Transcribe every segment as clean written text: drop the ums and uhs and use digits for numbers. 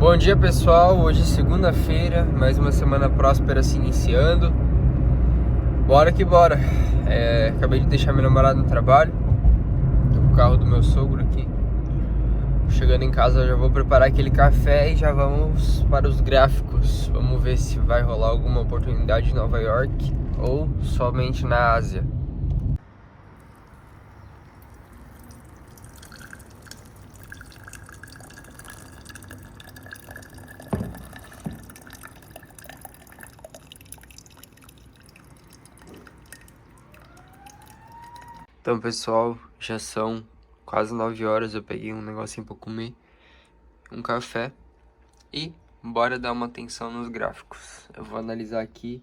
Bom dia, pessoal, hoje é segunda-feira, mais uma semana próspera se iniciando. Bora que bora. Acabei de deixar minha namorada no trabalho. Tô com o carro do meu sogro aqui. Chegando em casa, eu já vou preparar aquele café e já vamos para os gráficos. Vamos ver se vai rolar alguma oportunidade em Nova York ou somente na Ásia. Então, pessoal, já são quase 9 horas, eu peguei um negocinho pra comer, um café e bora dar uma atenção nos gráficos. Eu vou analisar aqui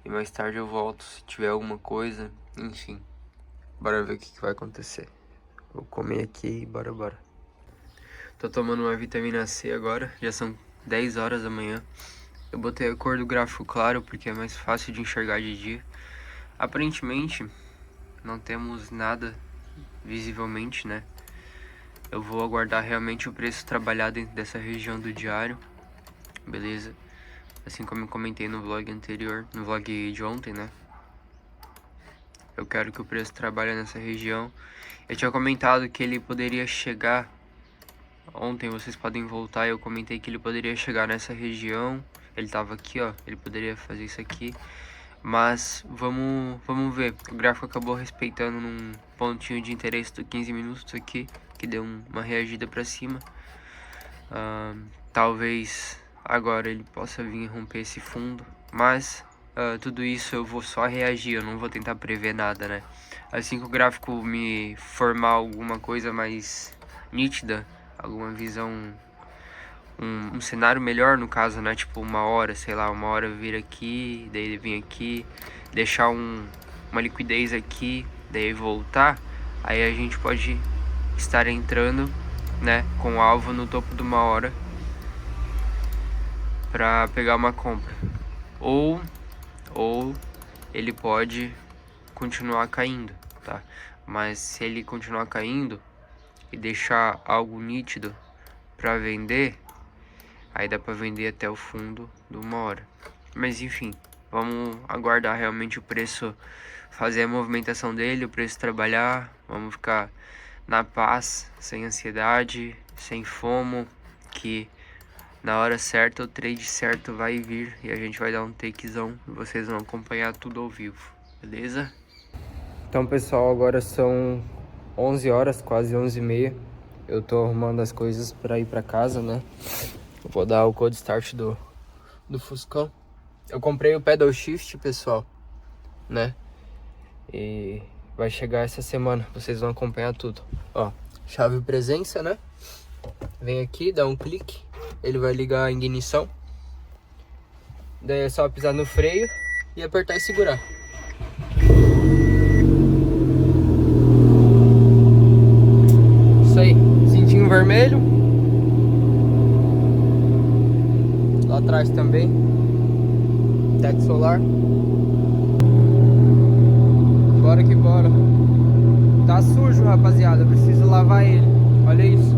e mais tarde eu volto se tiver alguma coisa, enfim. Bora ver o que vai acontecer. Vou comer aqui e bora. Tô tomando uma vitamina C agora, já são 10 horas da manhã. Eu botei a cor do gráfico claro porque é mais fácil de enxergar de dia. Aparentemente não temos nada visivelmente, né? Eu vou aguardar realmente o preço trabalhar dentro dessa região do diário, beleza? Assim como eu comentei no vlog anterior, no vlog de ontem, né? Eu quero que o preço trabalhe nessa região. Eu tinha comentado que ele poderia chegar, ontem vocês podem voltar, eu comentei que ele poderia chegar nessa região. Ele tava aqui, ó, ele poderia fazer isso aqui. Mas vamos ver, o gráfico acabou respeitando num pontinho de interesse do 15 minutos aqui, que deu uma reagida pra cima. Talvez agora ele possa vir romper esse fundo, mas tudo isso eu vou só reagir, eu não vou tentar prever nada, né? Assim que o gráfico me formar alguma coisa mais nítida, alguma visão, um cenário melhor no caso, né? Tipo uma hora, sei lá, uma hora vir aqui, daí vir aqui, deixar uma liquidez aqui, daí voltar, aí a gente pode estar entrando, né, com o alvo no topo de uma hora para pegar uma compra. Ou ele pode continuar caindo, tá? Mas se ele continuar caindo e deixar algo nítido para vender, aí dá para vender até o fundo de uma hora. Mas enfim, vamos aguardar realmente o preço fazer a movimentação dele, o preço trabalhar. Vamos ficar na paz, sem ansiedade, sem fomo, que na hora certa o trade certo vai vir e a gente vai dar um takezão e vocês vão acompanhar tudo ao vivo, beleza? Então, pessoal, agora são 11 horas, quase 11h30. Eu tô arrumando as coisas para ir para casa, né? Eu vou dar o code start do Fuscão. Eu comprei o pedal shift, pessoal, né? E vai chegar essa semana, vocês vão acompanhar tudo. Ó, chave presença, né? Vem aqui, dá um clique, ele vai ligar a ignição. Daí é só pisar no freio e apertar e segurar. Isso aí, cintinho vermelho. Lá atrás também, teto solar. Bora que bora. Tá sujo, rapaziada, eu preciso lavar ele. Olha isso.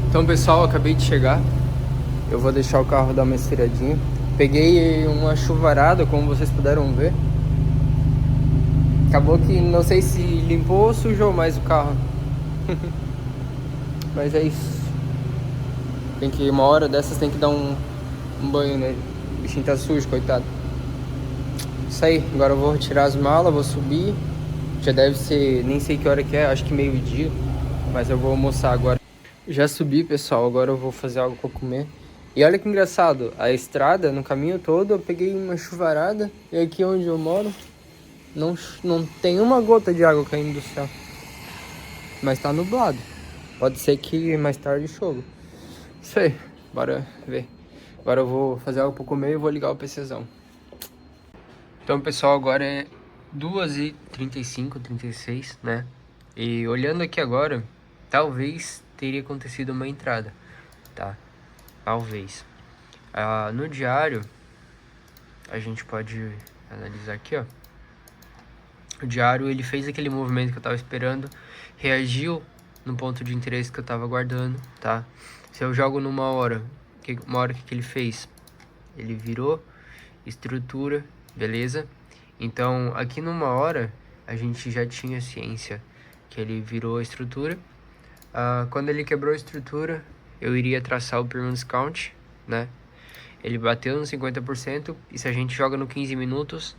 Então, pessoal, acabei de chegar. Eu vou deixar o carro dar uma estiradinha. Peguei uma chuvarada, como vocês puderam ver. Acabou que não sei se limpou ou sujou mais o carro. Mas é isso. Tem que, uma hora dessas tem que dar um banho nele. O bichinho tá sujo, coitado. Isso aí, agora eu vou retirar as malas, vou subir. Já deve ser, nem sei que hora que é, acho que meio-dia. Mas eu vou almoçar agora. Já subi, pessoal, agora eu vou fazer algo pra comer. E olha que engraçado, a estrada, no caminho todo, eu peguei uma chuvarada. E aqui onde eu moro, não tem uma gota de água caindo do céu. Mas tá nublado. Pode ser que mais tarde chova. Isso aí, bora ver. Agora eu vou fazer algo pra comer e vou ligar o PCzão. Então, pessoal, agora é 2h35, 36, né? E olhando aqui agora, talvez teria acontecido uma entrada, tá? Talvez. No diário, a gente pode analisar aqui, ó. O diário, ele fez aquele movimento que eu tava esperando, reagiu no ponto de interesse que eu tava aguardando, tá? Se eu jogo numa hora, que ele fez? Ele virou estrutura, beleza? Então, aqui numa hora, a gente já tinha ciência que ele virou a estrutura. Quando ele quebrou a estrutura, eu iria traçar o permanence count, né? Ele bateu no 50%, e se a gente joga no 15 minutos,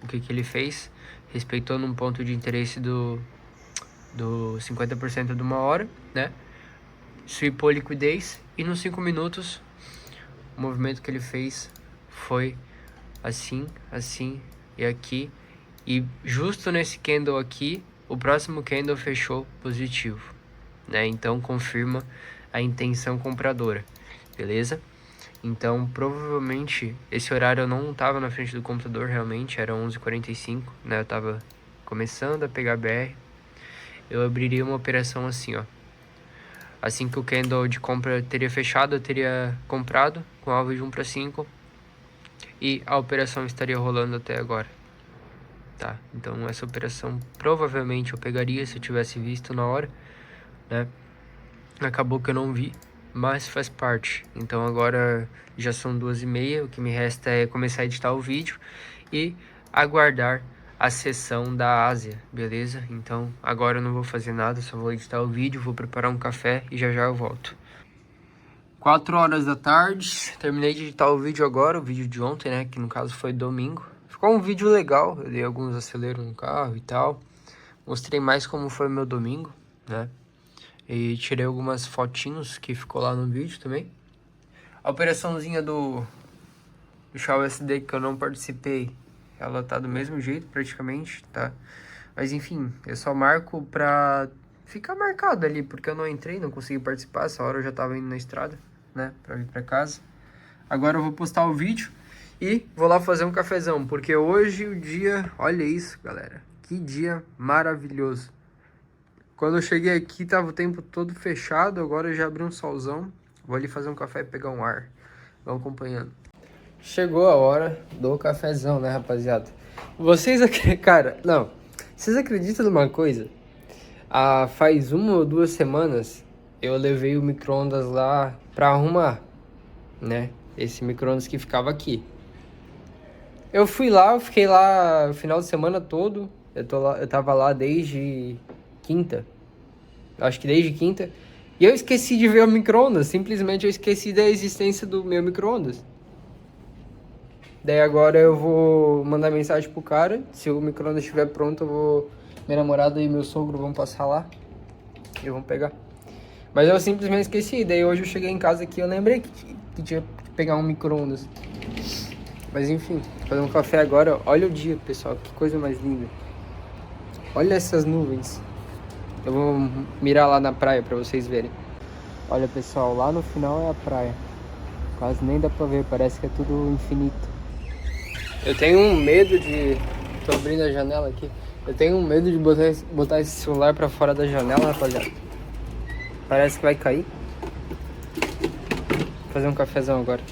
o que ele fez? Respeitou num ponto de interesse do 50% de uma hora, né? Sweepou liquidez, e nos 5 minutos, o movimento que ele fez foi assim, assim e aqui. E justo nesse candle aqui, o próximo candle fechou positivo, né? Então confirma a intenção compradora, beleza? Então provavelmente esse horário eu não tava na frente do computador, realmente era 11h45, né? Eu tava começando a pegar BR. Eu abriria uma operação assim, ó. Assim que o candle de compra teria fechado, eu teria comprado com alvo de 1/5 e a operação estaria rolando até agora, tá? Então essa operação provavelmente eu pegaria se eu tivesse visto na hora, né? Acabou que eu não vi, mas faz parte. Então agora já são 2h30, o que me resta é começar a editar o vídeo e aguardar a sessão da Ásia, beleza? Então agora eu não vou fazer nada, só vou editar o vídeo, vou preparar um café e já eu volto. 4 horas da tarde, terminei de editar o vídeo agora, o vídeo de ontem, né, que no caso foi domingo. Ficou um vídeo legal, eu dei alguns aceleros no carro e tal. Mostrei mais como foi o meu domingo, né? E tirei algumas fotinhos que ficou lá no vídeo também. A operaçãozinha do Chá USD que eu não participei, ela tá do mesmo jeito praticamente, tá? Mas enfim, eu só marco pra ficar marcado ali, porque eu não entrei, não consegui participar, essa hora eu já tava indo na estrada, né, pra vir pra casa. Agora eu vou postar o vídeo e vou lá fazer um cafezão, porque hoje o dia, olha isso, galera, que dia maravilhoso. Quando eu cheguei aqui tava o tempo todo fechado, agora eu já abri um solzão. Vou ali fazer um café e pegar um ar. Vão acompanhando. Chegou a hora do cafezão, né, rapaziada? Vocês acreditam, cara, não. Vocês acreditam numa coisa? Faz 1 ou 2 semanas eu levei o micro-ondas lá pra arrumar, né? Esse micro-ondas que ficava aqui. Eu fui lá, eu fiquei lá o final de semana todo. Eu tava lá desde quinta. Acho que desde quinta. E eu esqueci de ver o micro-ondas. Simplesmente eu esqueci da existência do meu micro-ondas. Daí agora eu vou mandar mensagem pro cara. Se o micro-ondas estiver pronto, eu vou... Minha namorada e meu sogro vão passar lá e vão pegar. Mas eu simplesmente esqueci. Daí hoje eu cheguei em casa aqui e eu lembrei que tinha que pegar um micro-ondas. Mas enfim, vou fazer um café agora. Olha o dia, pessoal. Que coisa mais linda. Olha essas nuvens. Eu vou mirar lá na praia pra vocês verem. Olha, pessoal, lá no final é a praia. Quase nem dá pra ver, parece que é tudo infinito. Eu tenho um medo de... Tô abrindo a janela aqui. Eu tenho um medo de botar esse celular pra fora da janela, rapaziada. Parece que vai cair. Vou fazer um cafezão agora.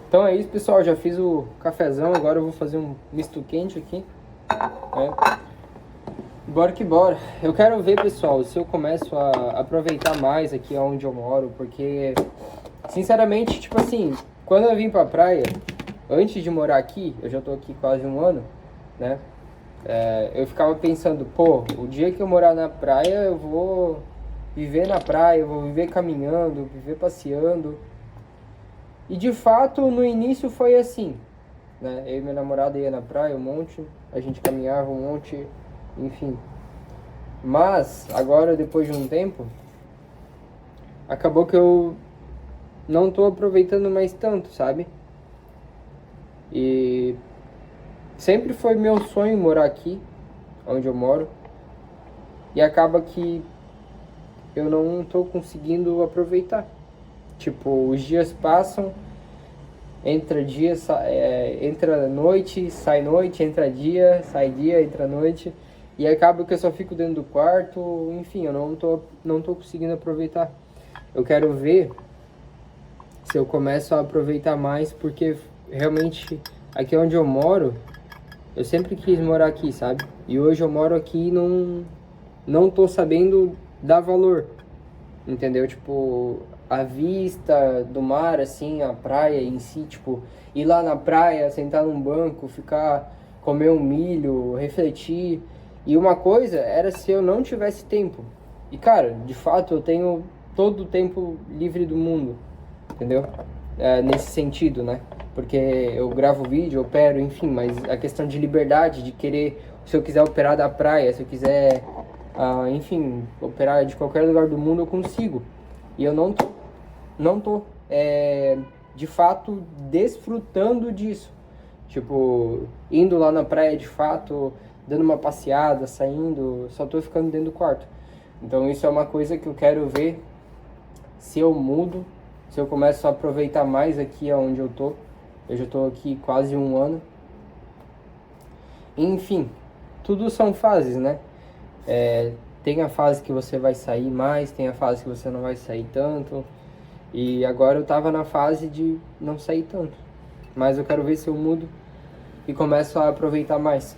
Então é isso, pessoal, já fiz o cafezão, agora eu vou fazer um misto quente aqui, né? Bora que bora. Eu quero ver, pessoal, se eu começo a aproveitar mais aqui onde eu moro, porque, sinceramente, tipo assim, quando eu vim pra praia, antes de morar aqui, eu já tô aqui quase 1 ano, né? Eu ficava pensando, pô, o dia que eu morar na praia, eu vou viver na praia, eu vou viver caminhando, viver passeando. E de fato, no início foi assim. né? Eu e minha namorada ia na praia um monte, a gente caminhava um monte, enfim. Mas, agora, depois de um tempo, acabou que eu não tô aproveitando mais tanto, sabe? E sempre foi meu sonho morar aqui, onde eu moro. E acaba que eu não tô conseguindo aproveitar. Tipo, os dias passam, entra dia, entra noite, entra dia, sai dia, entra noite. E acaba que eu só fico dentro do quarto, enfim, eu não tô conseguindo aproveitar. Eu quero ver se eu começo a aproveitar mais, porque realmente aqui onde eu moro, eu sempre quis morar aqui, sabe? E hoje eu moro aqui e não tô sabendo dar valor, entendeu? Tipo, a vista do mar, assim, a praia em si, tipo, ir lá na praia, sentar num banco, ficar, comer um milho, refletir. E uma coisa era se eu não tivesse tempo. E cara, de fato eu tenho todo o tempo livre do mundo, entendeu? Nesse sentido, né? Porque eu gravo vídeo, opero, enfim, mas a questão de liberdade, de querer, se eu quiser operar da praia, se eu quiser, enfim, operar de qualquer lugar do mundo, eu consigo. E eu não tô, de fato, desfrutando disso. Tipo, indo lá na praia de fato, dando uma passeada, saindo, só tô ficando dentro do quarto. Então isso é uma coisa que eu quero ver se eu mudo, se eu começo a aproveitar mais aqui onde eu tô. Eu já tô aqui quase um ano. Enfim, tudo são fases, né? Tem a fase que você vai sair mais, tem a fase que você não vai sair tanto. E agora eu tava na fase de não sair tanto. Mas eu quero ver se eu mudo e começo a aproveitar mais.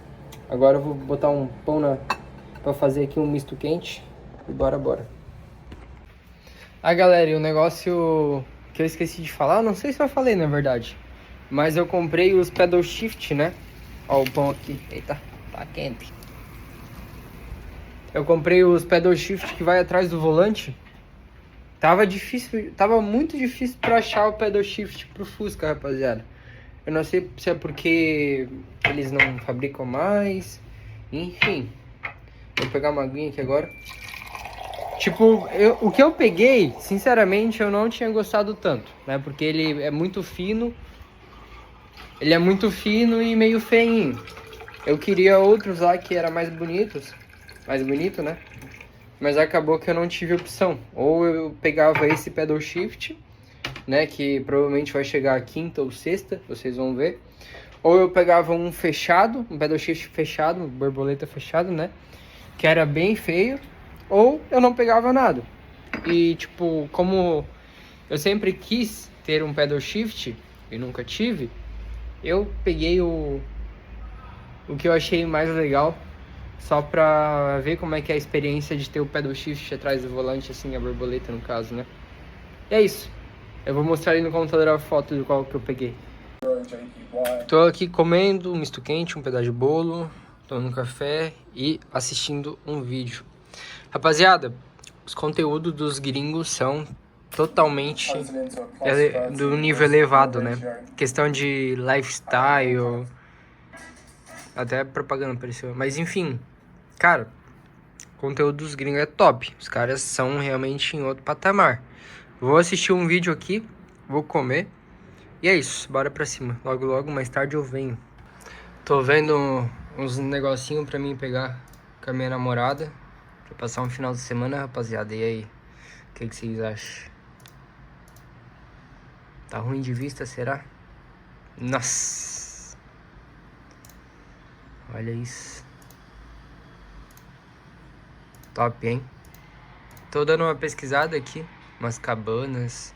Agora eu vou botar um pão pra fazer aqui um misto quente. E bora. Galera, e o negócio que eu esqueci de falar, não sei se eu falei na verdade, mas eu comprei os pedal shift, né? Ó o pão aqui, eita, tá quente. Eu comprei os pedal shift que vai atrás do volante. Tava muito difícil pra achar o pedal shift pro Fusca, rapaziada. Eu não sei se é porque eles não fabricam mais, enfim. Vou pegar uma aguinha aqui agora. Tipo, o que eu peguei, sinceramente, eu não tinha gostado tanto, né? Porque ele é muito fino. Ele é muito fino e meio feinho. Eu queria outros lá que eram mais bonitos. Mais bonito, né? Mas acabou que eu não tive opção. Ou eu pegava esse pedal shift, né? Que provavelmente vai chegar a quinta ou sexta, vocês vão ver. Ou eu pegava um fechado, um pedal shift fechado, um borboleta fechado, né? Que era bem feio. Ou eu não pegava nada. E tipo, como eu sempre quis ter um pedal shift e nunca tive, eu peguei o que eu achei mais legal, só pra ver como é que é a experiência de ter o pedal shift atrás do volante, assim, a borboleta no caso, né? E é isso. Eu vou mostrar aí no computador a foto do qual que eu peguei. Tô aqui comendo um misto quente, um pedaço de bolo, tomando café e assistindo um vídeo. Rapaziada, os conteúdos dos gringos são totalmente do nível elevado, né? Questão de lifestyle, até propaganda apareceu. Mas enfim, cara, o conteúdo dos gringos é top. Os caras são realmente em outro patamar. Vou assistir um vídeo aqui, vou comer. E é isso, bora pra cima. Logo, mais tarde eu venho. Tô vendo uns negocinhos pra mim pegar com a minha namorada. Pra passar um final de semana, rapaziada. E aí? O que vocês acham? Tá ruim de vista, será? Nossa! Olha isso. Top, hein? Tô dando uma pesquisada aqui. Umas cabanas.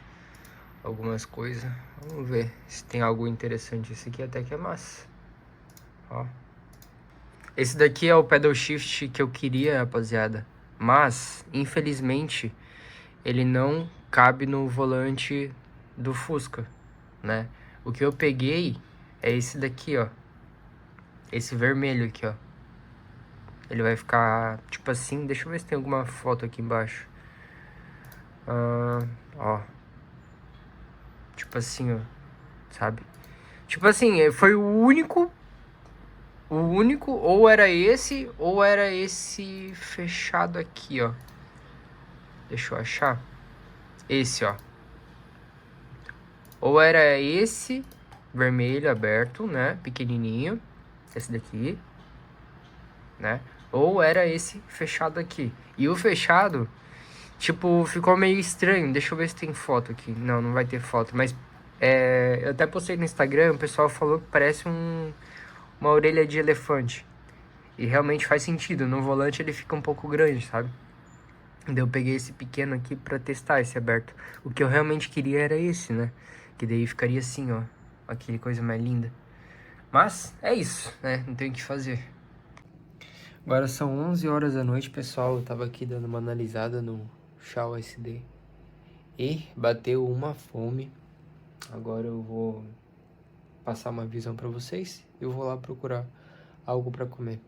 Algumas coisas. Vamos ver se tem algo interessante. Esse aqui até que é massa. Ó. Esse daqui é o pedal shift que eu queria, rapaziada. Mas, infelizmente, ele não cabe no volante do Fusca, né? O que eu peguei é esse daqui, ó. Esse vermelho aqui, ó. Ele vai ficar tipo assim. Deixa eu ver se tem alguma foto aqui embaixo. Ó. Tipo assim, ó. Sabe? Tipo assim, foi o único, ou era esse fechado aqui, ó. Deixa eu achar. Esse, ó. Ou era esse vermelho aberto, né? Pequenininho. Esse daqui, né? Ou era esse fechado aqui. E o fechado, tipo, ficou meio estranho. Deixa eu ver se tem foto aqui. Não, não vai ter foto. Mas eu até postei no Instagram, o pessoal falou que parece uma orelha de elefante. E realmente faz sentido. No volante ele fica um pouco grande, sabe? Daí eu peguei esse pequeno aqui pra testar esse aberto. O que eu realmente queria era esse, né? Que daí ficaria assim, ó. Aquele coisa mais linda. Mas é isso, né? Não tem o que fazer. Agora são 11 horas da noite, pessoal. Eu tava aqui dando uma analisada no Xiaomi SD. E bateu uma fome. Agora eu vou passar uma visão pra vocês. Eu vou lá procurar algo pra comer.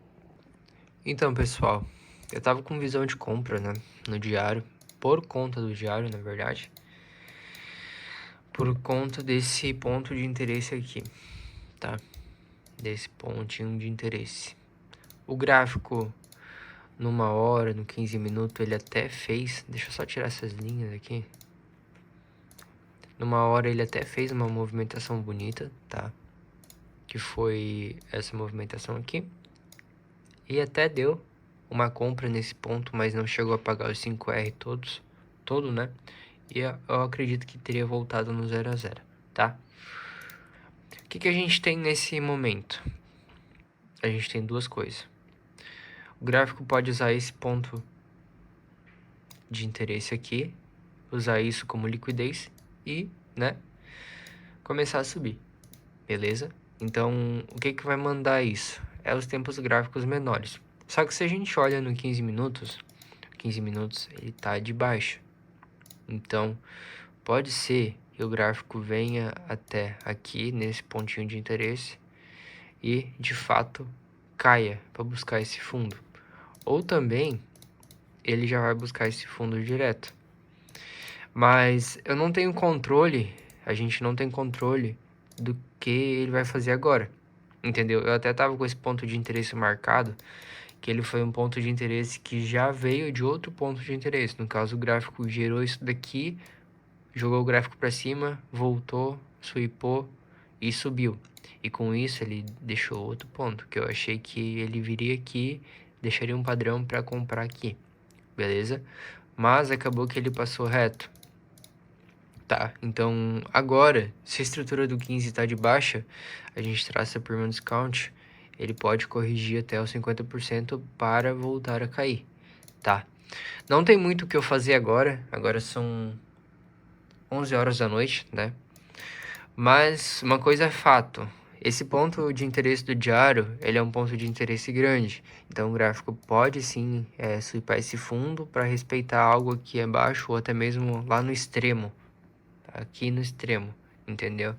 Então, pessoal, eu tava com visão de compra, né? No diário. Por conta do diário, na verdade. Por conta desse ponto de interesse aqui, tá? Desse pontinho de interesse. O gráfico, numa hora, no 15 minutos, ele até fez... Deixa eu só tirar essas linhas aqui. Numa hora ele até fez uma movimentação bonita, tá? Que foi essa movimentação aqui. E até deu uma compra nesse ponto, mas não chegou a pagar os 5R todo, né? E eu acredito que teria voltado no 0 a 0, tá? O que a gente tem nesse momento? A gente tem duas coisas. O gráfico pode usar esse ponto de interesse aqui, usar isso como liquidez e, né, começar a subir, beleza? Então, o que vai mandar isso? É os tempos gráficos menores. Só que se a gente olha no 15 minutos ele tá de baixa. Então, pode ser que o gráfico venha até aqui, nesse pontinho de interesse, e, de fato, caia para buscar esse fundo. Ou também, ele já vai buscar esse fundo direto. Mas eu não tenho controle, a gente não tem controle do que ele vai fazer agora, entendeu? Eu até tava com esse ponto de interesse marcado, que ele foi um ponto de interesse que já veio de outro ponto de interesse. No caso, o gráfico gerou isso daqui, jogou o gráfico para cima, voltou, swipou e subiu. E com isso ele deixou outro ponto, que eu achei que ele viria aqui, deixaria um padrão para comprar aqui, beleza? Mas acabou que ele passou reto. Tá, então agora, se a estrutura do 15 está de baixa, a gente traça por um discount, ele pode corrigir até os 50% para voltar a cair, tá? Não tem muito o que eu fazer agora são 11 horas da noite, né? Mas uma coisa é fato, esse ponto de interesse do diário, ele é um ponto de interesse grande, então o gráfico pode sim swipar esse fundo para respeitar algo aqui abaixo ou até mesmo lá no extremo. Aqui no extremo, entendeu?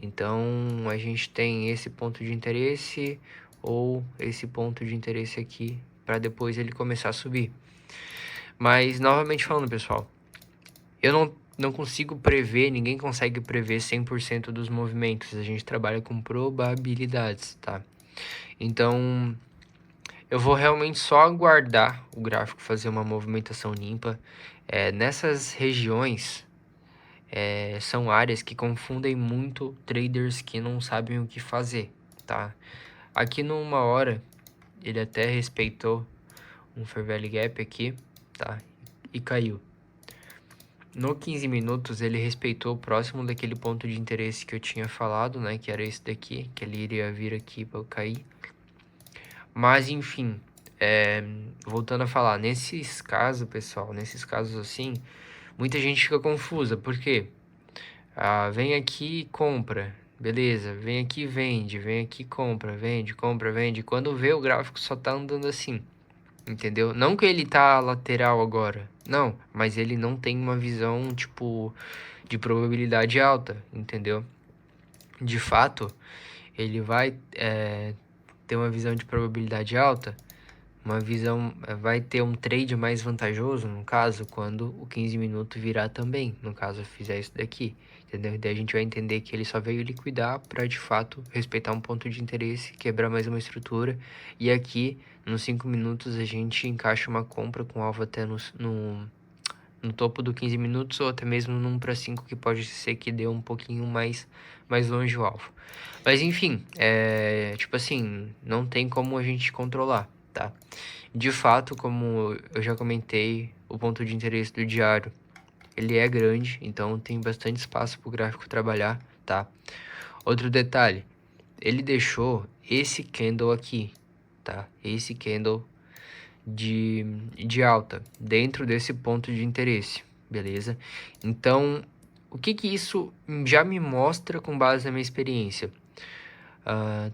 Então, a gente tem esse ponto de interesse ou esse ponto de interesse aqui para depois ele começar a subir. Mas, novamente falando, pessoal, eu não consigo prever, ninguém consegue prever 100% dos movimentos. A gente trabalha com probabilidades, tá? Então, eu vou realmente só aguardar o gráfico fazer uma movimentação limpa. Nessas regiões... são áreas que confundem muito traders que não sabem o que fazer, tá? Aqui numa hora, ele até respeitou um Fair Value Gap aqui, tá? E caiu. No 15 minutos, ele respeitou próximo daquele ponto de interesse que eu tinha falado, né? Que era esse daqui, que ele iria vir aqui para cair. Mas, enfim, voltando a falar, nesses casos, pessoal, nesses casos assim, muita gente fica confusa, por quê? Vem aqui e compra, beleza, vem aqui e vende, vem aqui e compra, vende, compra, vende. Quando vê, o gráfico só tá andando assim, entendeu? Não que ele tá lateral agora, não, mas ele não tem uma visão, tipo, de probabilidade alta, entendeu? De fato, ele vai ter uma visão de probabilidade alta, uma visão, vai ter um trade mais vantajoso, no caso, quando o 15 minutos virar também, no caso, eu fizer isso daqui, entendeu? Daí a gente vai entender que ele só veio liquidar para de fato respeitar um ponto de interesse, quebrar mais uma estrutura. E aqui, nos 5 minutos, a gente encaixa uma compra com alvo até no topo do 15 minutos ou até mesmo num para 5 que pode ser que dê um pouquinho mais longe o alvo. Mas enfim, tipo assim, não tem como a gente controlar, tá? De fato, como eu já comentei, o ponto de interesse do diário, ele é grande, então tem bastante espaço para o gráfico trabalhar, tá? Outro detalhe, ele deixou esse candle aqui, tá? Esse candle de alta dentro desse ponto de interesse, beleza? Então, o que que isso já me mostra com base na minha experiência?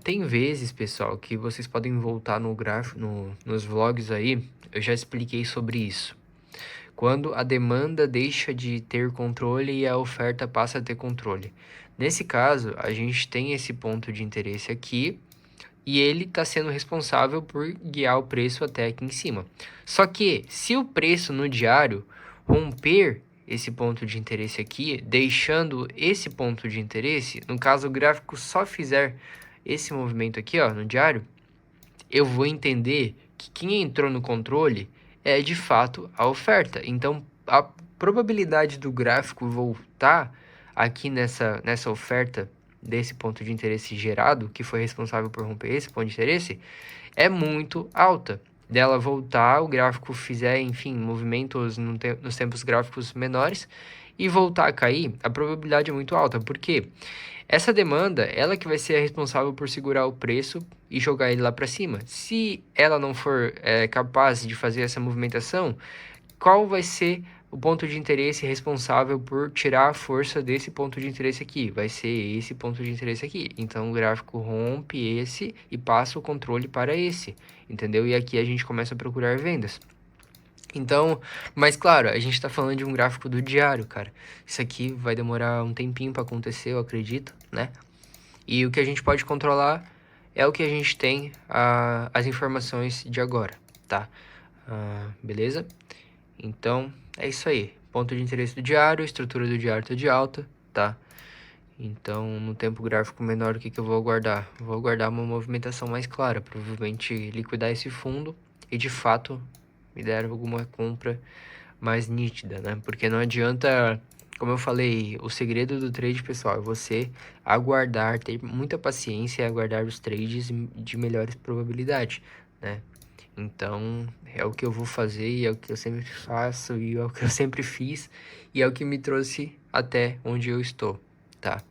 Tem vezes, pessoal, que vocês podem voltar no gráfico, nos vlogs aí, eu já expliquei sobre isso. Quando a demanda deixa de ter controle e a oferta passa a ter controle. Nesse caso, a gente tem esse ponto de interesse aqui, e ele está sendo responsável por guiar o preço até aqui em cima. Só que, se o preço no diário romper esse ponto de interesse aqui, deixando esse ponto de interesse, no caso o gráfico só fizer esse movimento aqui, ó, no diário, eu vou entender que quem entrou no controle é de fato a oferta. Então, a probabilidade do gráfico voltar aqui nessa oferta desse ponto de interesse gerado, que foi responsável por romper esse ponto de interesse, é muito alta. Dela voltar, o gráfico fizer, enfim, movimentos nos tempos gráficos menores e voltar a cair, a probabilidade é muito alta. Por quê? Essa demanda, ela que vai ser a responsável por segurar o preço e jogar ele lá para cima. Se ela não for capaz de fazer essa movimentação, qual vai ser o ponto de interesse responsável por tirar a força desse ponto de interesse aqui? Vai ser esse ponto de interesse aqui. Então, o gráfico rompe esse e passa o controle para esse, entendeu? E aqui a gente começa a procurar vendas. Então, mas claro, a gente está falando de um gráfico do diário, cara. Isso aqui vai demorar um tempinho para acontecer, eu acredito, né? E o que a gente pode controlar é o que a gente tem, as informações de agora, tá? Beleza? Então, é isso aí. Ponto de interesse do diário, estrutura do diário tá de alta, tá? Então, no tempo gráfico menor, o que que eu vou aguardar? Vou aguardar uma movimentação mais clara, provavelmente liquidar esse fundo e, de fato, me der alguma compra mais nítida, né? Porque não adianta, como eu falei, o segredo do trade, pessoal, é você aguardar, ter muita paciência e aguardar os trades de melhores probabilidades, né? Então, é o que eu vou fazer e é o que eu sempre faço e é o que eu sempre fiz e é o que me trouxe até onde eu estou, tá?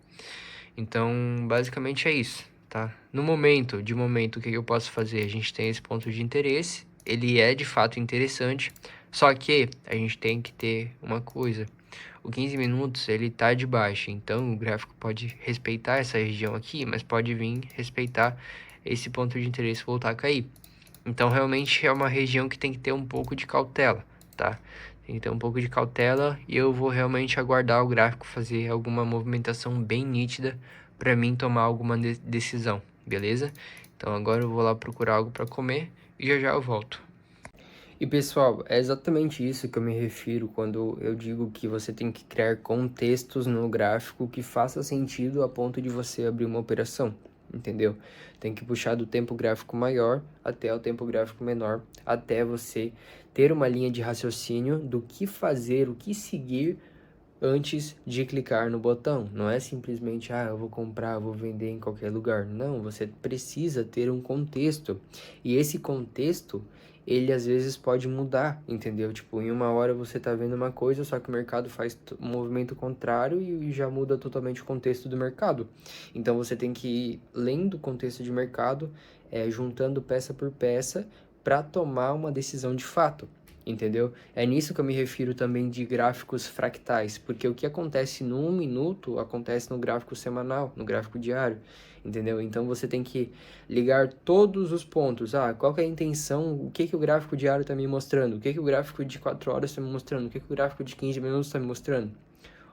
Então, basicamente é isso, tá? No momento, o que eu posso fazer? A gente tem esse ponto de interesse, ele é de fato interessante, só que a gente tem que ter uma coisa. O 15 minutos, ele tá de baixa, então o gráfico pode respeitar essa região aqui, mas pode vir respeitar esse ponto de interesse voltar a cair. Então, realmente é uma região que tem que ter um pouco de cautela, tá? Tem que ter um pouco de cautela e eu vou realmente aguardar o gráfico fazer alguma movimentação bem nítida para mim tomar alguma decisão, beleza? Então, agora eu vou lá procurar algo para comer e já já eu volto. E pessoal, é exatamente isso que eu me refiro quando eu digo que você tem que criar contextos no gráfico que faça sentido a ponto de você abrir uma operação, entendeu? Tem que puxar do tempo gráfico maior até o tempo gráfico menor, até você ter uma linha de raciocínio do que fazer, o que seguir antes de clicar no botão. Não é simplesmente, eu vou comprar, vou vender em qualquer lugar. Não, você precisa ter um contexto. E esse contexto, ele às vezes pode mudar, entendeu? Tipo, em uma hora você tá vendo uma coisa, só que o mercado faz um movimento contrário e já muda totalmente o contexto do mercado. Então você tem que ir lendo o contexto de mercado, juntando peça por peça, para tomar uma decisão de fato. Entendeu? É nisso que eu me refiro também de gráficos fractais, porque o que acontece no 1 minuto acontece no gráfico semanal, no gráfico diário, entendeu? Então você tem que ligar todos os pontos. Qual que é a intenção? O que que o gráfico diário está me mostrando? O que que o gráfico de 4 horas está me mostrando? O que que o gráfico de 15 minutos está me mostrando?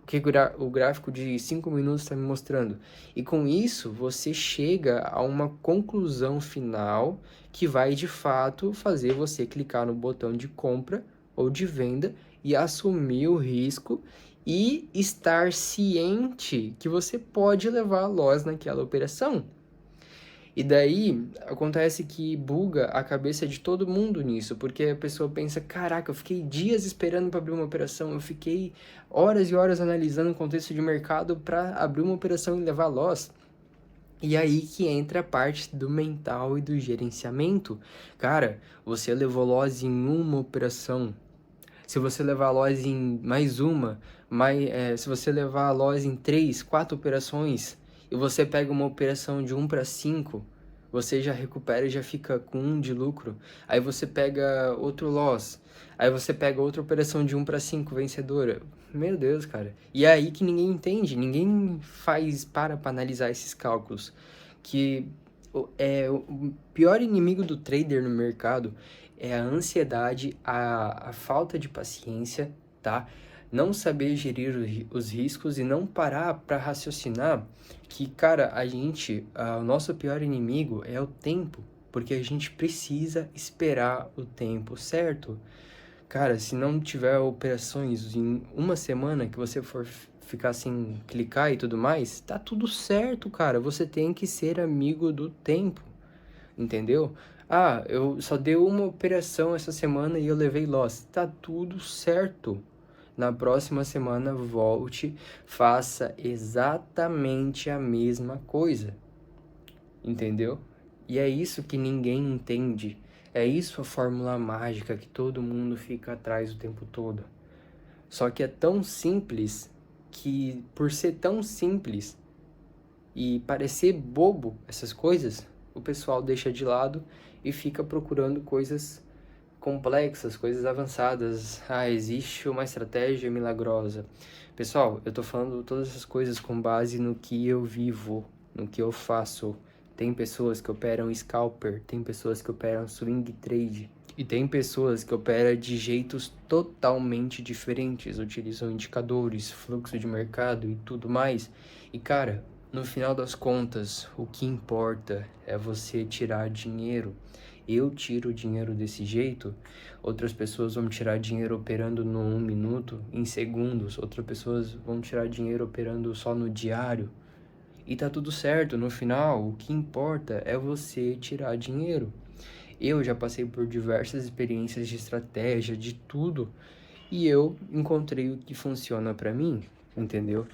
O que o gráfico de 5 minutos está me mostrando? E com isso, você chega a uma conclusão final que vai, de fato, fazer você clicar no botão de compra ou de venda e assumir o risco e estar ciente que você pode levar a loss naquela operação. E daí acontece que buga a cabeça de todo mundo nisso, porque a pessoa pensa: caraca, eu fiquei dias esperando para abrir uma operação, eu fiquei horas e horas analisando o contexto de mercado para abrir uma operação e levar loss. E aí que entra a parte do mental e do gerenciamento. Cara, você levou loss em uma operação. Se você levar loss em mais uma, se você levar loss em 3, 4 operações, e você pega uma operação de 1 para 5, você já recupera e já fica com 1 de lucro. Aí você pega outro loss, aí você pega outra operação de 1 para 5 vencedora. Meu Deus, cara. E é aí que ninguém entende, ninguém para analisar esses cálculos. Que o pior inimigo do trader no mercado é a ansiedade, a falta de paciência, tá? Não saber gerir os riscos e não parar para raciocinar que, cara, o nosso pior inimigo é o tempo, porque a gente precisa esperar o tempo certo. Cara, se não tiver operações em uma semana que você for ficar sem clicar e tudo mais, tá tudo certo, cara. Você tem que ser amigo do tempo, entendeu? Ah, eu só dei uma operação essa semana e eu levei loss. Tá tudo certo. Na próxima semana, volte, faça exatamente a mesma coisa, entendeu? E é isso que ninguém entende. É isso a fórmula mágica que todo mundo fica atrás o tempo todo. Só que é tão simples que, por ser tão simples e parecer bobo essas coisas, o pessoal deixa de lado e fica procurando coisas complexas, coisas avançadas. Ah, existe uma estratégia milagrosa. Pessoal, eu tô falando todas essas coisas com base no que eu vivo, no que eu faço. Tem pessoas que operam scalper, tem pessoas que operam swing trade, e tem pessoas que operam de jeitos totalmente diferentes, utilizam indicadores, fluxo de mercado e tudo mais. E cara, no final das contas, o que importa é você tirar dinheiro. Eu tiro dinheiro desse jeito, outras pessoas vão tirar dinheiro operando no 1 minuto, em segundos, outras pessoas vão tirar dinheiro operando só no diário. E tá tudo certo, no final, o que importa é você tirar dinheiro. Eu já passei por diversas experiências de estratégia, de tudo, e eu encontrei o que funciona pra mim, entendeu?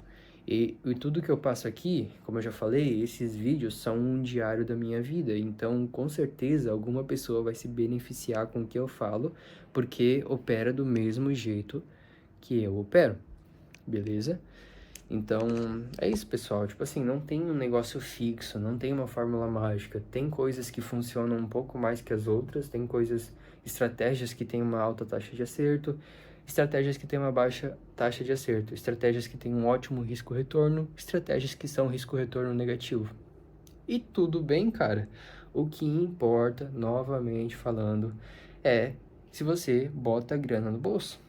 E tudo que eu passo aqui, como eu já falei, esses vídeos são um diário da minha vida, então com certeza alguma pessoa vai se beneficiar com o que eu falo, porque opera do mesmo jeito que eu opero, beleza? Então, é isso, pessoal. Tipo assim, não tem um negócio fixo, não tem uma fórmula mágica. Tem coisas que funcionam um pouco mais que as outras, tem estratégias que têm uma alta taxa de acerto, estratégias que têm uma baixa taxa de acerto, estratégias que têm um ótimo risco-retorno, estratégias que são risco-retorno negativo. E tudo bem, cara. O que importa, novamente falando, é se você bota a grana no bolso.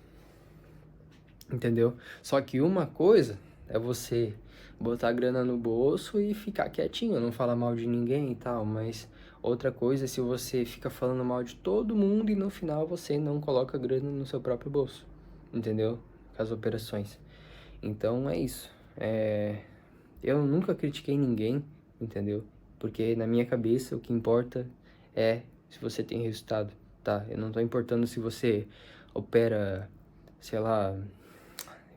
Entendeu? Só que uma coisa é você botar a grana no bolso e ficar quietinho, não falar mal de ninguém e tal, mas outra coisa é se você fica falando mal de todo mundo e no final você não coloca a grana no seu próprio bolso, entendeu? Com as operações. Então é isso. Eu nunca critiquei ninguém, entendeu? Porque na minha cabeça o que importa é se você tem resultado, tá? Eu não tô importando se você opera, sei lá,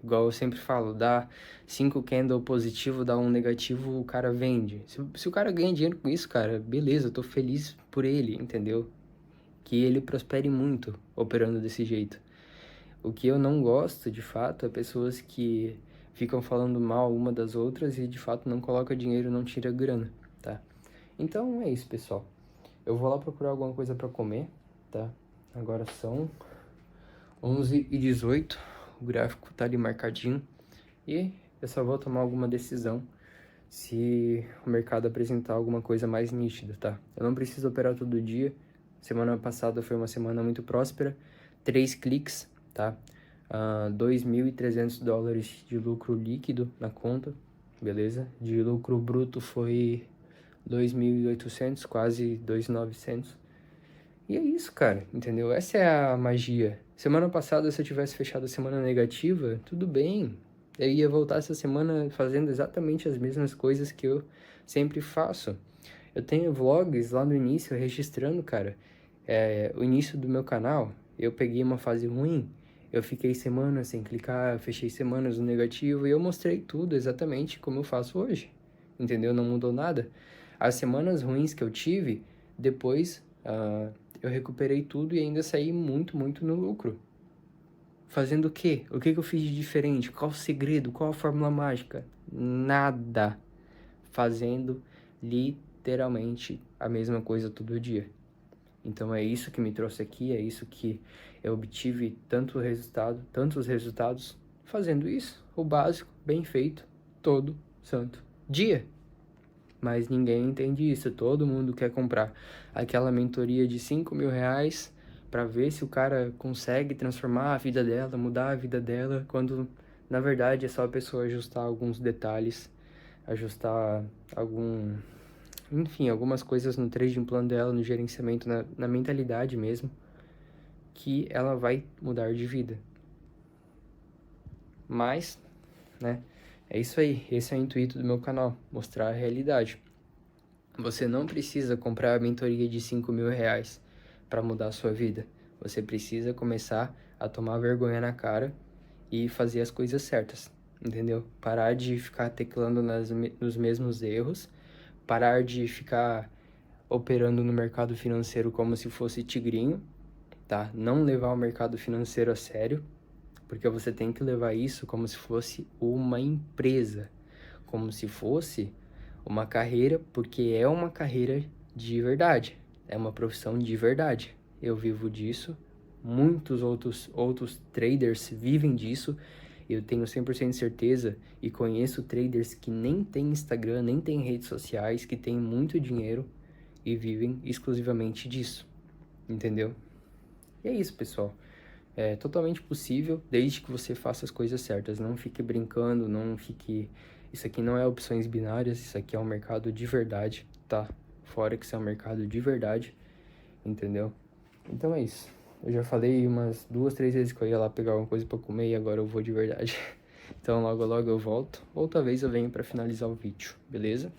igual eu sempre falo, dá 5 candle positivo, dá um negativo, o cara vende. Se o cara ganha dinheiro com isso, cara, beleza, eu tô feliz por ele, entendeu? Que ele prospere muito operando desse jeito. O que eu não gosto, de fato, é pessoas que ficam falando mal uma das outras e, de fato, não coloca dinheiro, não tira grana, tá? Então, é isso, pessoal. Eu vou lá procurar alguma coisa pra comer, tá? Agora são 11h18. O gráfico tá ali marcadinho e eu só vou tomar alguma decisão se o mercado apresentar alguma coisa mais nítida, tá? Eu não preciso operar todo dia. Semana passada foi uma semana muito próspera, 3 cliques, tá? $2.300 de lucro líquido na conta, beleza? De lucro bruto foi 2.800, quase 2.900. E é isso, cara, entendeu? Essa é a magia Semana passada, se eu tivesse fechado a semana negativa, tudo bem. Eu ia voltar essa semana fazendo exatamente as mesmas coisas que eu sempre faço. Eu tenho vlogs lá no início registrando, cara, o início do meu canal. Eu peguei uma fase ruim, eu fiquei semanas sem clicar, fechei semanas no negativo e eu mostrei tudo exatamente como eu faço hoje. Entendeu? Não mudou nada. As semanas ruins que eu tive, depois eu recuperei tudo e ainda saí muito, muito no lucro. Fazendo o quê? O que eu fiz de diferente? Qual o segredo? Qual a fórmula mágica? Nada. Fazendo literalmente a mesma coisa todo dia. Então é isso que me trouxe aqui, é isso que eu obtive tantos resultados fazendo isso, o básico, bem feito, todo santo dia. Mas ninguém entende isso, todo mundo quer comprar aquela mentoria de 5 mil reais para ver se o cara consegue transformar a vida dela, mudar a vida dela, quando na verdade é só a pessoa ajustar alguns detalhes, ajustar enfim, algumas coisas no trading plan dela, no gerenciamento, na mentalidade mesmo, que ela vai mudar de vida. Mas, né, é isso aí, esse é o intuito do meu canal, mostrar a realidade. Você não precisa comprar a mentoria de 5 mil reais para mudar a sua vida. Você precisa começar a tomar vergonha na cara e fazer as coisas certas, entendeu? Parar de ficar teclando nos mesmos erros, parar de ficar operando no mercado financeiro como se fosse tigrinho, tá? Não levar o mercado financeiro a sério, porque você tem que levar isso como se fosse uma empresa, como se fosse uma carreira, porque é uma carreira de verdade, é uma profissão de verdade. Eu vivo disso, muitos outros traders vivem disso, eu tenho 100% de certeza e conheço traders que nem têm Instagram, nem têm redes sociais, que têm muito dinheiro e vivem exclusivamente disso, entendeu? E é isso, pessoal. É totalmente possível, desde que você faça as coisas certas. Não fique brincando, não fique... Isso aqui não é opções binárias, isso aqui é um mercado de verdade, tá? Fora que isso é um mercado de verdade, entendeu? Então é isso. Eu já falei umas 2, 3 vezes que eu ia lá pegar alguma coisa pra comer e agora eu vou de verdade. Então logo logo eu volto, ou talvez eu venha pra finalizar o vídeo, beleza?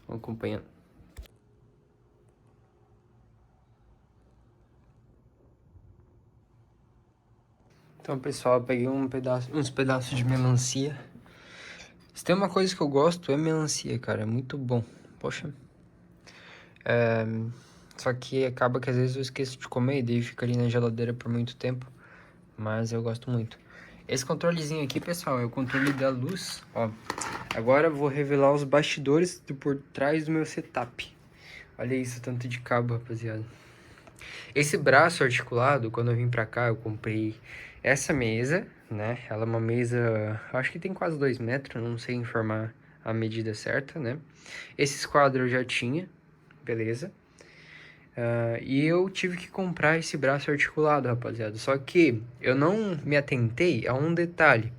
Vamos acompanhando. Então, pessoal, eu peguei uns pedaços de melancia. Se tem uma coisa que eu gosto, é melancia, cara. É muito bom. Poxa. Só que acaba que às vezes eu esqueço de comer e daí fica ali na geladeira por muito tempo. Mas eu gosto muito. Esse controlezinho aqui, pessoal, é o controle da luz. Ó, agora eu vou revelar os bastidores por trás do meu setup. Olha isso, tanto de cabo, rapaziada. Esse braço articulado, quando eu vim pra cá, eu comprei essa mesa, né? Ela é uma mesa, acho que tem quase 2 metros, não sei informar a medida certa, né? Esse esquadro eu já tinha, beleza? E eu tive que comprar esse braço articulado, rapaziada. Só que eu não me atentei a um detalhe.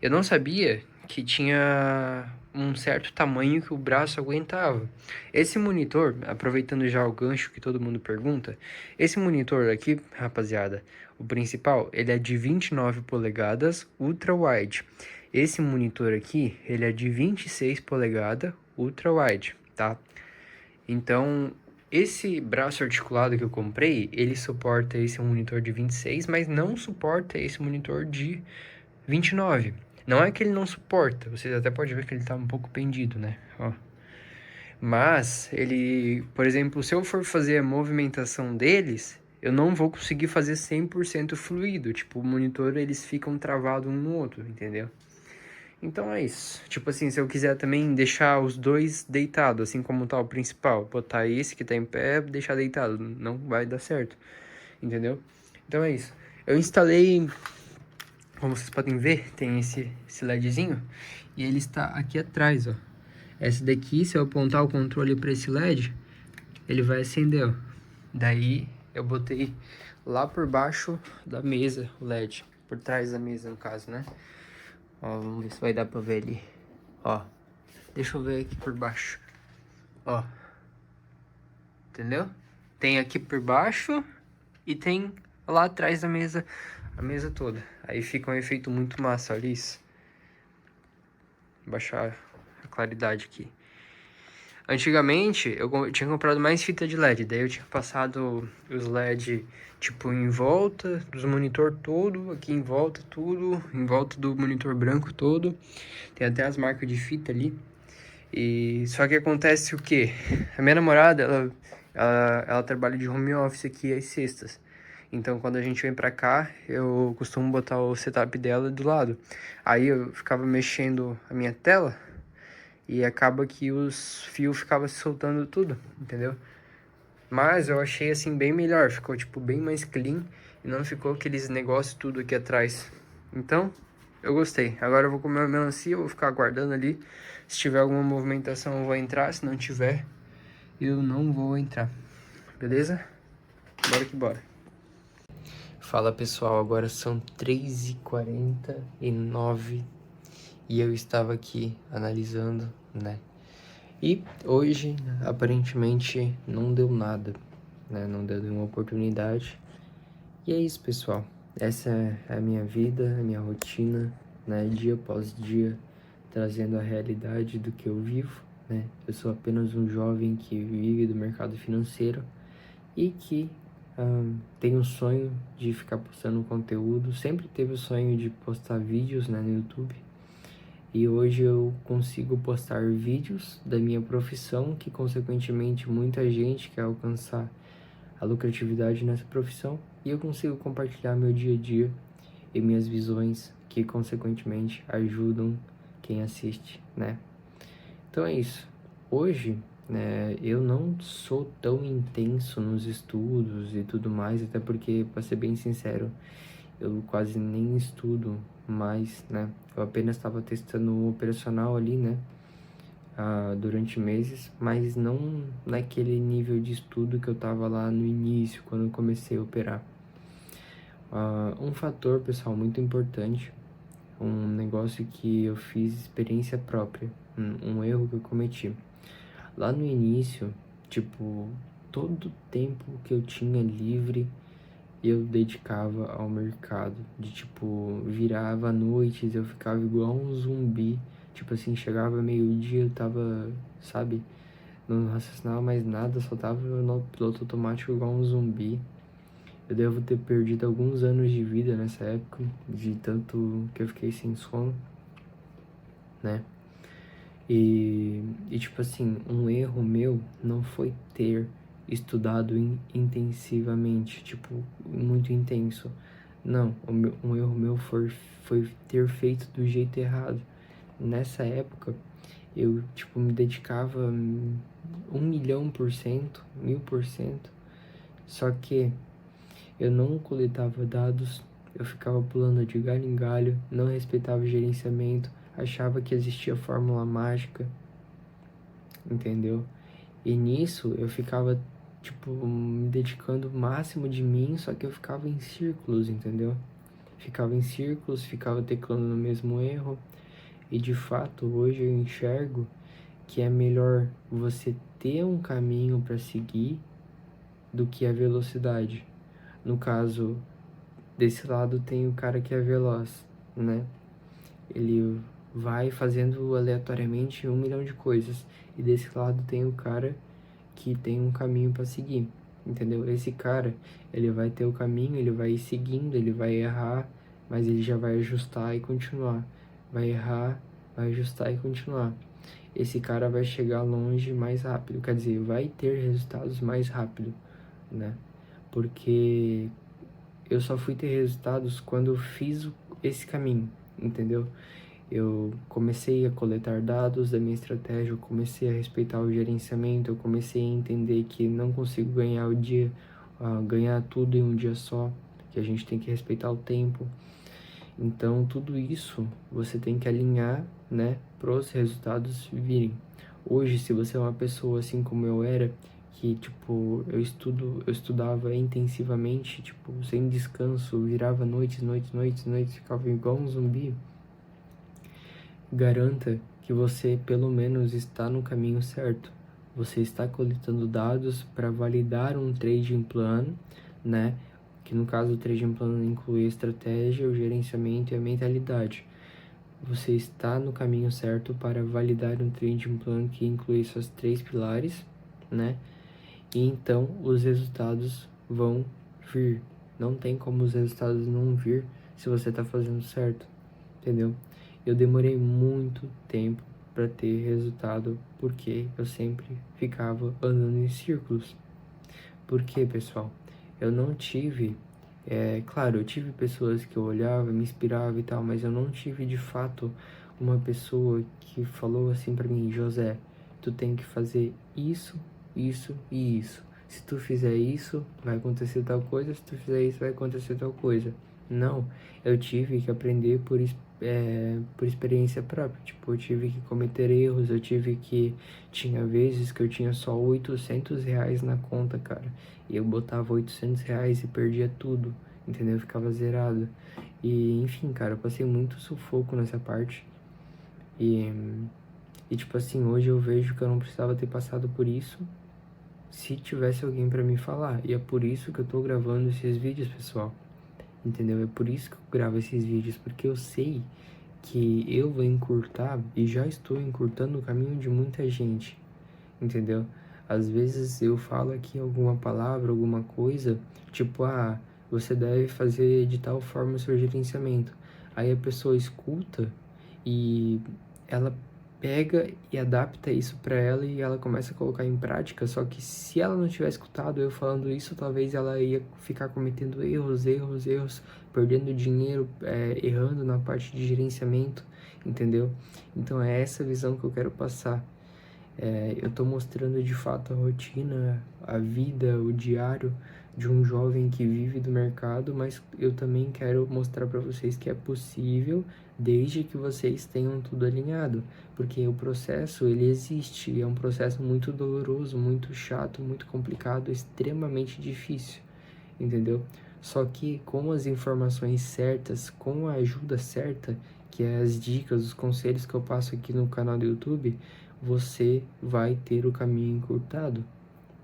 Eu não sabia que tinha um certo tamanho que o braço aguentava. Esse monitor, aproveitando já o gancho que todo mundo pergunta, esse monitor aqui, rapaziada, o principal, ele é de 29 polegadas ultra wide. Esse monitor aqui, ele é de 26 polegadas ultra wide, tá? Então, esse braço articulado que eu comprei, ele suporta esse monitor de 26, mas não suporta esse monitor de 29. Não é que ele não suporta, vocês até podem ver que ele tá um pouco pendido, né? Ó. Mas, ele, por exemplo, se eu for fazer a movimentação deles, eu não vou conseguir fazer 100% fluido. Tipo, o monitor, eles ficam travados um no outro, entendeu? Então é isso. Tipo assim, se eu quiser também deixar os dois deitados, assim como tá o principal, botar esse que tá em pé, deixar deitado, não vai dar certo, entendeu? Então é isso. Eu instalei, como vocês podem ver, tem esse LEDzinho e ele está aqui atrás, ó. Essa daqui, se eu apontar o controle para esse LED, ele vai acender, ó. Daí eu botei lá por baixo da mesa o LED, por trás da mesa no caso, né? Ó, vamos ver se vai dar pra ver ali. Ó, deixa eu ver aqui por baixo. Ó, entendeu? Tem aqui por baixo e tem lá atrás da mesa, a mesa toda. Aí fica um efeito muito massa, olha isso. Vou baixar a claridade aqui. Antigamente, eu tinha comprado mais fita de LED, daí eu tinha passado os LED, tipo, em volta dos monitor todo, aqui em volta tudo, em volta do monitor branco todo. Tem até as marcas de fita ali. E só que acontece o quê? A minha namorada, ela trabalha de home office aqui às sextas. Então, quando a gente vem pra cá, eu costumo botar o setup dela do lado. Aí eu ficava mexendo a minha tela e acaba que os fios ficavam se soltando tudo, entendeu? Mas eu achei assim bem melhor, ficou tipo bem mais clean e não ficou aqueles negócios tudo aqui atrás. Então, eu gostei. Agora eu vou comer uma melancia, vou ficar aguardando ali. Se tiver alguma movimentação eu vou entrar, se não tiver, eu não vou entrar. Beleza? Bora que bora. Fala pessoal, agora são 3h49 e eu estava aqui analisando, né? E hoje, aparentemente, não deu nada, né? Não deu nenhuma oportunidade. E é isso, pessoal. Essa é a minha vida, a minha rotina, né? Dia após dia, trazendo a realidade do que eu vivo, né? Eu sou apenas um jovem que vive do mercado financeiro e que tem o sonho de ficar postando conteúdo. Sempre teve o sonho de postar vídeos, né, no YouTube. E hoje eu consigo postar vídeos da minha profissão, que consequentemente muita gente quer alcançar a lucratividade nessa profissão. E eu consigo compartilhar meu dia a dia e minhas visões, que consequentemente ajudam quem assiste, né? Então é isso. Hoje, né, eu não sou tão intenso nos estudos e tudo mais, até porque, para ser bem sincero, eu quase nem estudo mais, né? Eu apenas estava testando o operacional ali, né? Durante meses, mas não naquele nível de estudo que eu tava lá no início, quando eu comecei a operar. Um fator, pessoal, muito importante, um negócio que eu fiz experiência própria, um erro que eu cometi. Lá no início, tipo, todo o tempo que eu tinha livre, eu dedicava ao mercado. De tipo, virava noites, eu ficava igual um zumbi. Tipo assim, chegava meio-dia, eu tava, sabe, não raciocinava mais nada, só tava no piloto automático igual um zumbi. Eu devo ter perdido alguns anos de vida nessa época, de tanto que eu fiquei sem sono, né? E tipo assim, um erro meu não foi ter estudado intensivamente, tipo, muito intenso. Não, um erro meu foi ter feito do jeito errado. Nessa época, eu, tipo, me dedicava 1.000.000%, 1000%, só que eu não coletava dados, eu ficava pulando de galho em galho, não respeitava o gerenciamento, achava que existia fórmula mágica, entendeu? E nisso eu ficava, tipo, me dedicando o máximo de mim, só que eu ficava em círculos, entendeu? Ficava em círculos, ficava teclando no mesmo erro. E de fato, hoje eu enxergo que é melhor você ter um caminho para seguir do que a velocidade. No caso, desse lado tem o cara que é veloz, né? Ele vai fazendo aleatoriamente 1.000.000 de coisas. E desse lado tem o cara que tem um caminho para seguir, entendeu? Esse cara, ele vai ter o caminho, ele vai ir seguindo, ele vai errar, mas ele já vai ajustar e continuar. Vai errar, vai ajustar e continuar. Esse cara vai chegar longe mais rápido, quer dizer, vai ter resultados mais rápido, né? Porque eu só fui ter resultados quando eu fiz esse caminho, entendeu? Eu comecei a coletar dados da minha estratégia, eu comecei a respeitar o gerenciamento, eu comecei a entender que não consigo ganhar o dia, ganhar tudo em um dia só, que a gente tem que respeitar o tempo. Então, tudo isso você tem que alinhar, né, para os resultados virem. Hoje, se você é uma pessoa assim como eu era, que, tipo, eu estudava intensivamente, tipo, sem descanso, virava noites, ficava igual um zumbi, garanta que você pelo menos está no caminho certo. Você está coletando dados para validar um trading plan, né? que no caso o trading plan inclui a estratégia, o gerenciamento e a mentalidade. Você está no caminho certo para validar um trading plan que inclui esses 3 pilares, né? E então os resultados vão vir. Não tem como os resultados não vir se você está fazendo certo, entendeu? Eu demorei muito tempo para ter resultado porque eu sempre ficava andando em círculos. Por quê, pessoal? Eu não tive, claro, eu tive pessoas que eu olhava, me inspirava e tal, mas eu não tive de fato uma pessoa que falou assim para mim: José, tu tem que fazer isso, isso e isso. Se tu fizer isso, vai acontecer tal coisa, se tu fizer isso, vai acontecer tal coisa. Não, eu tive que aprender por experiência própria. Tipo, eu tive que cometer erros, tinha vezes que eu tinha só R$ 800 na conta, cara. E eu botava R$ 800 e perdia tudo, entendeu? Eu ficava zerado. E, enfim, cara, eu passei muito sufoco nessa parte. E tipo assim, hoje eu vejo que eu não precisava ter passado por isso se tivesse alguém pra me falar. E é por isso que eu tô gravando esses vídeos, pessoal. Entendeu? É por isso que eu gravo esses vídeos, porque eu sei que eu vou encurtar e já estou encurtando o caminho de muita gente, entendeu? Às vezes eu falo aqui alguma palavra, alguma coisa, tipo, você deve fazer de tal forma o seu gerenciamento. Aí a pessoa escuta e ela pega e adapta isso para ela e ela começa a colocar em prática, só que se ela não tivesse escutado eu falando isso, talvez ela ia ficar cometendo erros, perdendo dinheiro, errando na parte de gerenciamento, entendeu? Então é essa visão que eu quero passar. Eu tô mostrando de fato a rotina, a vida, o diário de um jovem que vive do mercado, mas eu também quero mostrar para vocês que é possível desde que vocês tenham tudo alinhado, porque o processo ele existe, é um processo muito doloroso, muito chato, muito complicado, extremamente difícil, entendeu? Só que com as informações certas, com a ajuda certa, que é as dicas, os conselhos que eu passo aqui no canal do YouTube, você vai ter o caminho encurtado,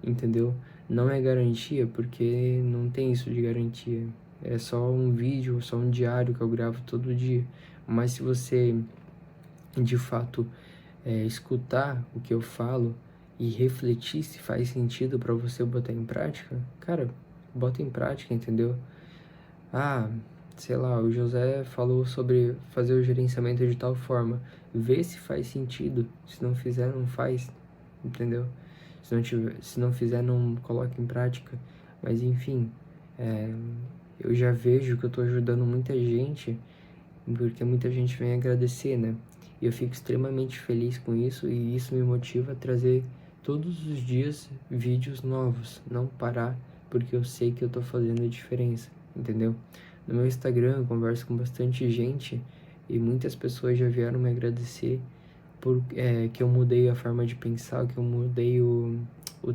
entendeu? Não é garantia, porque não tem isso de garantia. É só um vídeo, só um diário que eu gravo todo dia. Mas se você, de fato, escutar o que eu falo e refletir se faz sentido para você botar em prática, cara, bota em prática, entendeu? Sei lá, o José falou sobre fazer o gerenciamento de tal forma. Vê se faz sentido. Se não fizer, não faz, entendeu? Se não fizer, não coloca em prática. Mas enfim, eu já vejo que eu tô ajudando muita gente, porque muita gente vem agradecer, né? E eu fico extremamente feliz com isso e isso me motiva a trazer todos os dias vídeos novos. Não parar, porque eu sei que eu tô fazendo a diferença, entendeu? No meu Instagram eu converso com bastante gente e muitas pessoas já vieram me agradecer por que eu mudei a forma de pensar, que eu mudei o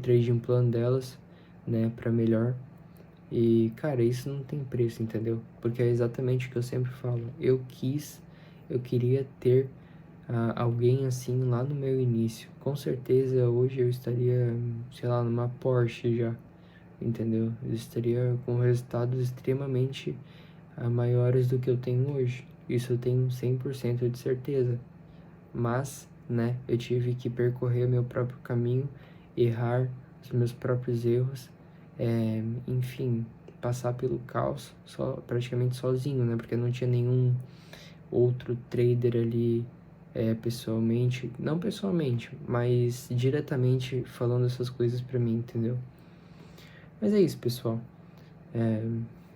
trading plan delas, né, pra melhor. E, cara, isso não tem preço, entendeu? Porque é exatamente o que eu sempre falo. Eu queria ter alguém assim lá no meu início. Com certeza hoje eu estaria, sei lá, numa Porsche já, entendeu? Eu estaria com resultados extremamente maiores do que eu tenho hoje. Isso eu tenho 100% de certeza. Mas, né, eu tive que percorrer o meu próprio caminho, errar os meus próprios erros, enfim, passar pelo caos praticamente sozinho, né? Porque não tinha nenhum outro trader ali pessoalmente, não pessoalmente, mas diretamente falando essas coisas pra mim, entendeu? Mas é isso, pessoal.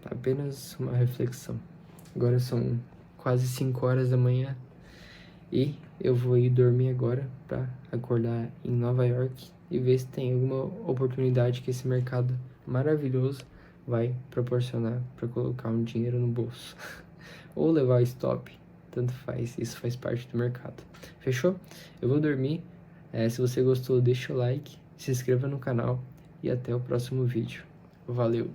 Apenas uma reflexão. Agora são quase 5 horas da manhã e eu vou ir dormir agora para acordar em Nova York e ver se tem alguma oportunidade que esse mercado maravilhoso vai proporcionar para colocar um dinheiro no bolso ou levar stop, tanto faz, isso faz parte do mercado. Fechou? Eu vou dormir. Se você gostou, deixa o like, se inscreva no canal e até o próximo vídeo. Valeu!